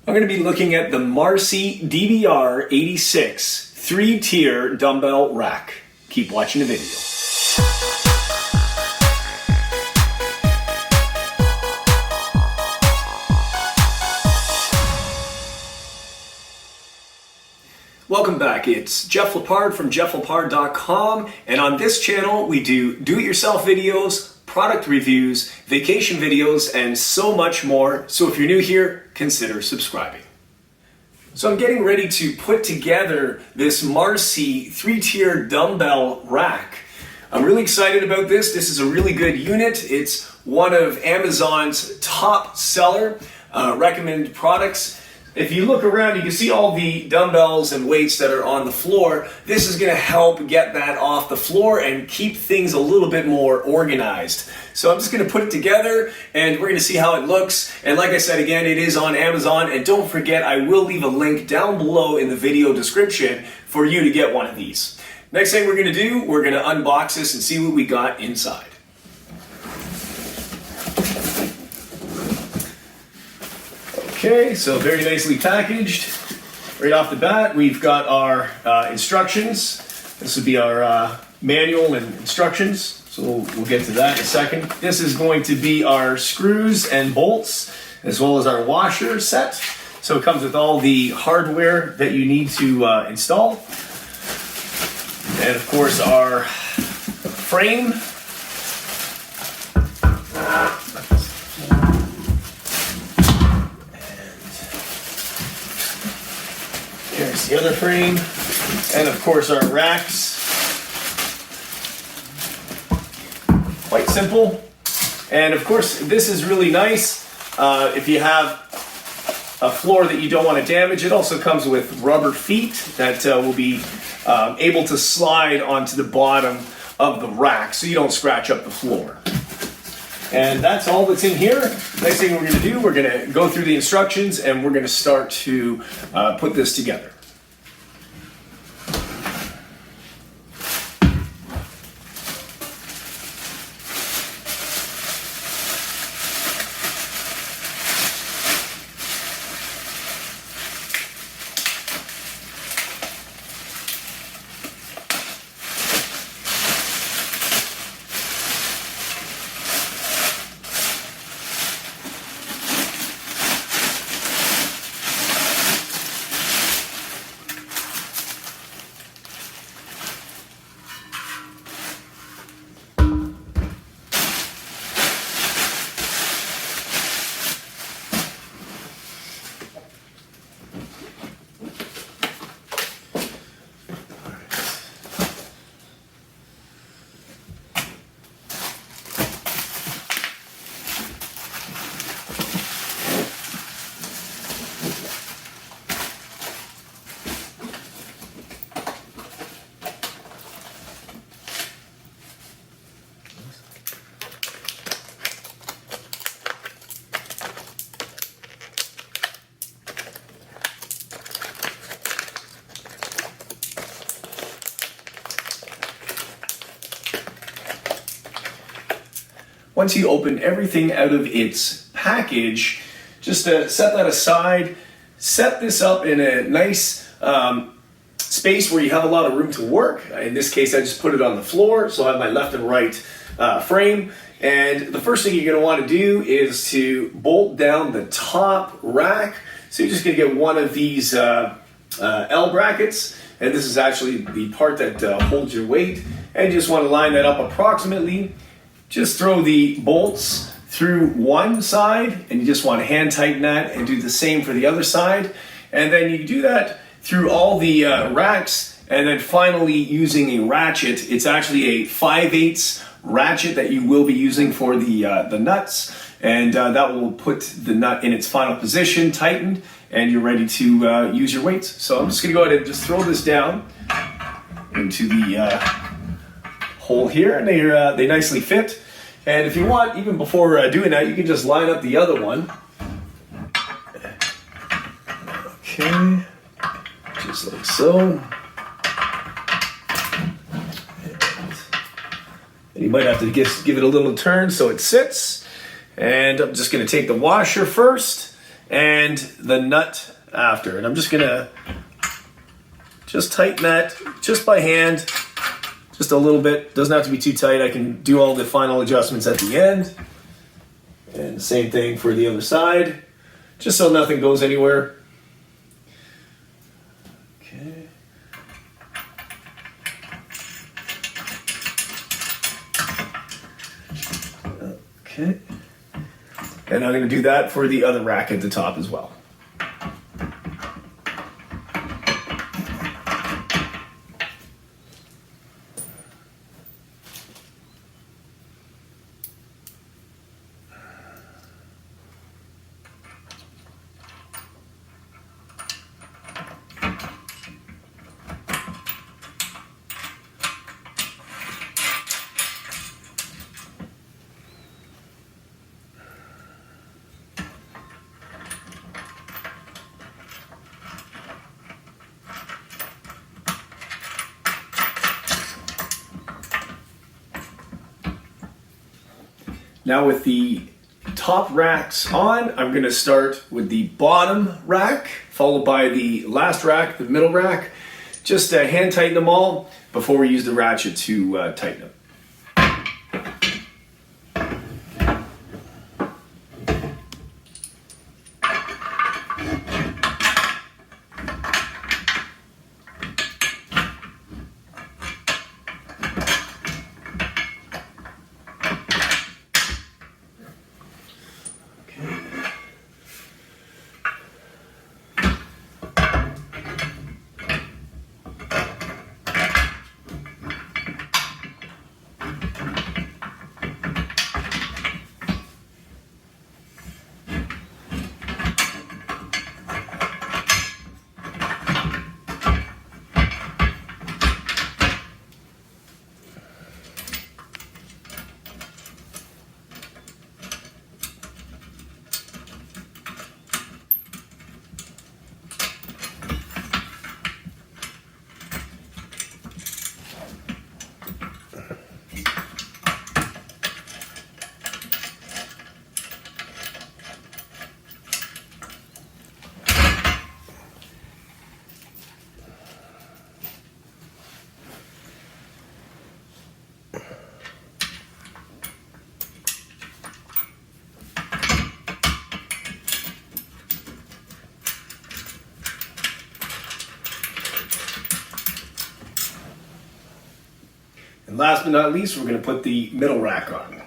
I'm going to be looking at the Marcy DBR 86 3-tier dumbbell rack. Keep watching the video. Welcome back. It's Jeff Lepard from jefflepard.com, and on this channel we do-it-yourself videos, product reviews, vacation videos, and so much more. So if you're new here, consider subscribing. So I'm getting ready to put together this Marcy 3-tier dumbbell rack. I'm really excited about this. This is a really good unit. It's one of Amazon's top seller recommended products. If you look around, you can see all the dumbbells and weights that are on the floor. This is going to help get that off the floor and keep things a little bit more organized. So I'm just going to put it together and we're going to see how it looks. And like I said, again, it is on Amazon. And don't forget, I will leave a link down below in the video description for you to get one of these. Next thing we're going to do, we're going to unbox this and see what we got inside. Okay, so very nicely packaged. Right off the bat, we've got our instructions. This would be our manual and instructions, so we'll get to that in a second. This is going to be our screws and bolts, as well as our washer set. So it comes with all the hardware that you need to install. And of course, our frame. Here's the other frame, and of course our racks. Quite simple. And of course this is really nice if you have a floor that you don't want to damage. It also comes with rubber feet that will be able to slide onto the bottom of the rack so you don't scratch up the floor. And that's all that's in here. Next thing we're going to do, we're going to go through the instructions and we're going to start to put this together. Once you open everything out of its package, just set that aside, set this up in a nice space where you have a lot of room to work. In this case, I just put it on the floor, so I have my left and right frame. And the first thing you're going to want to do is to bolt down the top rack. So you're just going to get one of these L brackets, and this is actually the part that holds your weight. And you just want to line that up approximately. Just throw the bolts through one side, and you just want to hand tighten that and do the same for the other side. And then you do that through all the racks, and then finally using a ratchet. It's actually a 5/8 ratchet that you will be using for the nuts, and that will put the nut in its final position, tightened, and you're ready to use your weights. So I'm just going to go ahead and just throw this down into the hole here, and they nicely fit. And if you want, even before doing that, you can just line up the other one. Okay, just like so. And you might have to give it a little turn so it sits. And I'm just going to take the washer first and the nut after. And I'm just gonna tighten that just by hand, just a little bit. Doesn't have to be too tight. I can do all the final adjustments at the end. And the same thing for the other side, just so nothing goes anywhere. Okay. Okay. And I'm going to do that for the other rack at the top as well. Now with the top racks on, I'm going to start with the bottom rack, followed by the last rack, the middle rack. Just hand tighten them all before we use the ratchet to tighten them. And last but not least, we're going to put the middle rack on.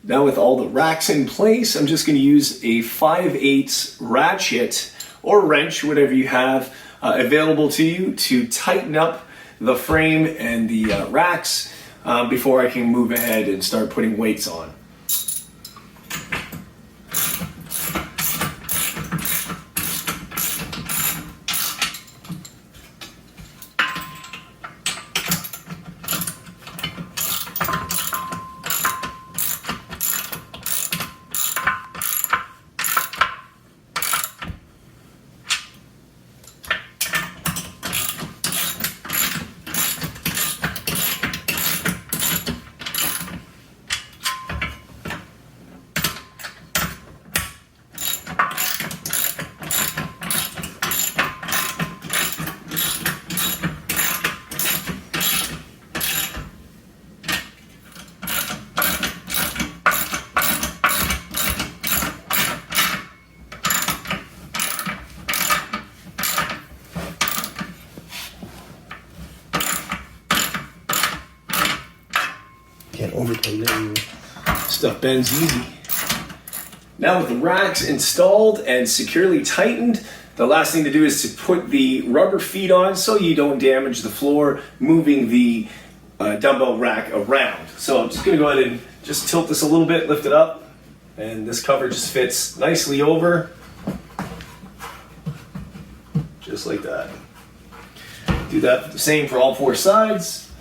Now with all the racks in place, I'm just going to use a 5/8 ratchet or wrench, whatever you have available to you, to tighten up the frame and the racks before I can move ahead and start putting weights on. over tighten it. Stuff bends easy. Now with the racks installed and securely tightened, the last thing to do is to put the rubber feet on so you don't damage the floor moving the dumbbell rack around. So I'm just going to go ahead and just tilt this a little bit, lift it up, and this cover just fits nicely over. Just like that. Do that the same for all four sides.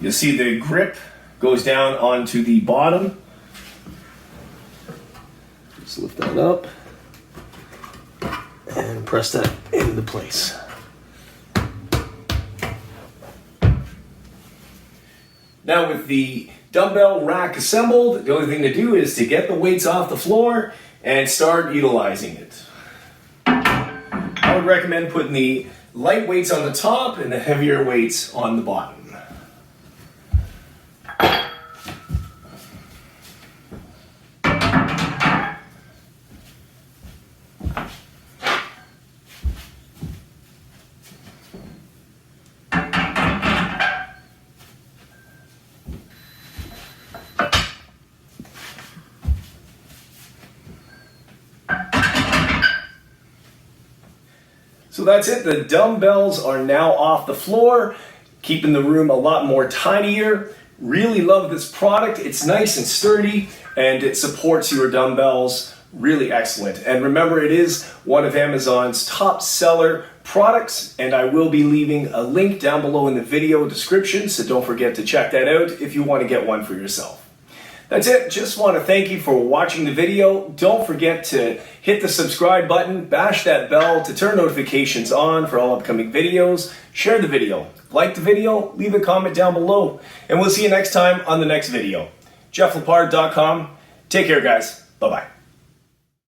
You'll see the grip goes down onto the bottom. Just lift that up and press that into place. Now with the dumbbell rack assembled, the only thing to do is to get the weights off the floor and start utilizing it. I would recommend putting the light weights on the top and the heavier weights on the bottom. So that's it, the dumbbells are now off the floor, keeping the room a lot more tidier. Really love this product. It's nice and sturdy and it supports your dumbbells. Really excellent. And remember, it is one of Amazon's top seller products, and I will be leaving a link down below in the video description, so don't forget to check that out if you want to get one for yourself. That's it. Just want to thank you for watching the video. Don't forget to hit the subscribe button, bash that bell to turn notifications on for all upcoming videos. Share the video, like the video, leave a comment down below, and we'll see you next time on the next video. JeffLepard.com. Take care, guys. Bye-bye.